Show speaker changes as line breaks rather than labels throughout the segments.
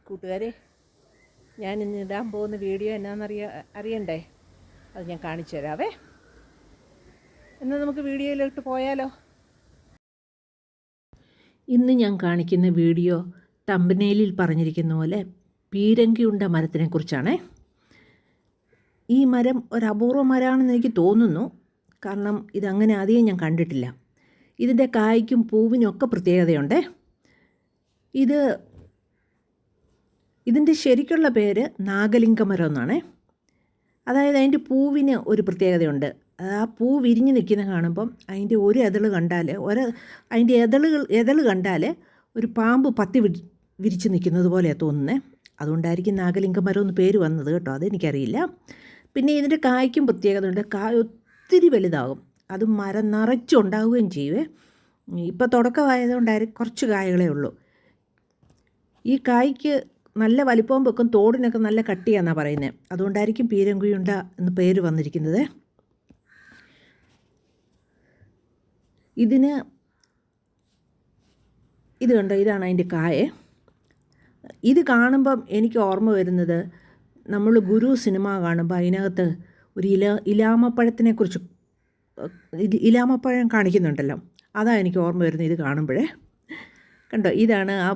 കൂട്ടുകാരെ, ഞാൻ ഇന്ന് ഇടാൻ പോകുന്ന വീഡിയോ അറിയണ്ടേ? അത് ഞാൻ കാണിച്ചു തരാവേ. എന്നാൽ നമുക്ക് വീഡിയോയിലോട്ട് പോയാലോ? ഇന്ന് ഞാൻ കാണിക്കുന്ന വീഡിയോ തമ്പനെയിലിൽ പറഞ്ഞിരിക്കുന്ന പോലെ പീരങ്കിയുണ്ട മരത്തിനെക്കുറിച്ചാണേ. ഈ മരം ഒരു അപൂർവ മരമാണെന്ന് എനിക്ക് തോന്നുന്നു. കാരണം ഇതങ്ങനെ അധികം ഞാൻ കണ്ടിട്ടില്ല. ഇതിൻ്റെ കായ്ക്കും പൂവിനും ഒക്കെ പ്രത്യേകതയുണ്ട്. ഇതിൻ്റെ ശരിക്കുള്ള പേര് നാഗലിംഗമരം എന്നാണ്. അതായത് അതിൻ്റെ പൂവിന് ഒരു പ്രത്യേകതയുണ്ട്. ആ പൂ വിരിഞ്ഞ് നിൽക്കുന്ന കാണുമ്പം അതിൻ്റെ ഒരു അതിൻ്റെ എതൾ കണ്ടാൽ ഒരു പാമ്പ് പത്തി വിരിച്ച് നിൽക്കുന്നത് പോലെയാണ് തോന്നുന്നത്. അതുകൊണ്ടായിരിക്കും നാഗലിംഗമരം എന്ന് പേര് വന്നത് കേട്ടോ, അതെനിക്കറിയില്ല. പിന്നെ ഇതിൻ്റെ കായ്ക്കും പ്രത്യേകതയുണ്ട്. കായ ഒത്തിരി വലുതാകും, അത് മരം നിറച്ചുണ്ടാവുകയും ചെയ്യുവേ. ഇപ്പോൾ തുടക്കമായതുകൊണ്ടായിരിക്കും കുറച്ച് കായകളേ ഉള്ളൂ. ഈ കായ്ക്ക് നല്ല വലിപ്പവും വെക്കും, തോടിനൊക്കെ നല്ല കട്ടിയാണെന്നാണ് പറയുന്നത്. അതുകൊണ്ടായിരിക്കും പീരങ്കിയുണ്ട എന്ന് പേര് വന്നിരിക്കുന്നത്. ഇത് കണ്ടോ, ഇതാണ് അതിൻ്റെ കായ. ഇത് കാണുമ്പം എനിക്ക് ഓർമ്മ വരുന്നത്, നമ്മൾ ഗുരു സിനിമ കാണുമ്പോൾ അതിനകത്ത് ഒരു ഇലാമപ്പഴത്തിനെക്കുറിച്ച് ഇലാമപ്പഴം കാണിക്കുന്നുണ്ടല്ലോ, അതാണ് എനിക്ക് ഓർമ്മ വരുന്നത് ഇത് കാണുമ്പോഴേ. കണ്ടോ, ഇതാണ് ആ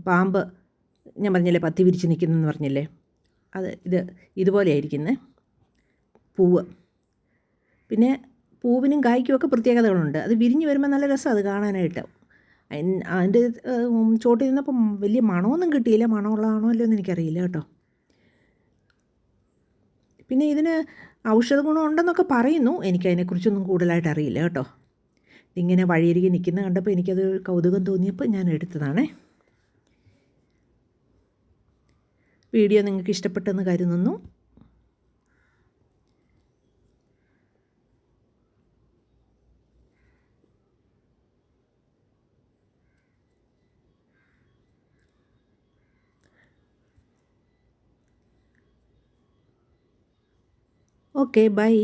പാമ്പ് ഞാൻ പറഞ്ഞില്ലേ പത്തി വിരിച്ച് നിൽക്കുന്നതെന്ന് പറഞ്ഞില്ലേ, ഇതുപോലെ ആയിരിക്കുന്നത് പൂവ്. പിന്നെ പൂവിനും കായ്ക്കും ഒക്കെ പ്രത്യേകതകളുണ്ട്. അത് വിരിഞ്ഞ് വരുമ്പോൾ നല്ല രസമാണ് അത് കാണാനായിട്ട്. അതിൻ്റെ ചോട്ടിൽ നിന്നപ്പം വലിയ മണമൊന്നും കിട്ടിയില്ല. മണമുള്ളതാണോ അല്ലോ എന്ന് എനിക്കറിയില്ല കേട്ടോ. പിന്നെ ഇതിന് ഔഷധ ഗുണം ഉണ്ടെന്നൊക്കെ പറയുന്നു. എനിക്കതിനെക്കുറിച്ചൊന്നും കൂടുതലായിട്ട് അറിയില്ല കേട്ടോ. ഇങ്ങനെ വഴിയരികെ നിൽക്കുന്ന കണ്ടപ്പോൾ എനിക്കത് കൗതുകം തോന്നിയപ്പോൾ ഞാൻ എടുത്തതാണേ. വീഡിയോ നിങ്ങൾക്ക് ഇഷ്ടപ്പെട്ടെന്ന് കരുതുന്നു. Okay, by.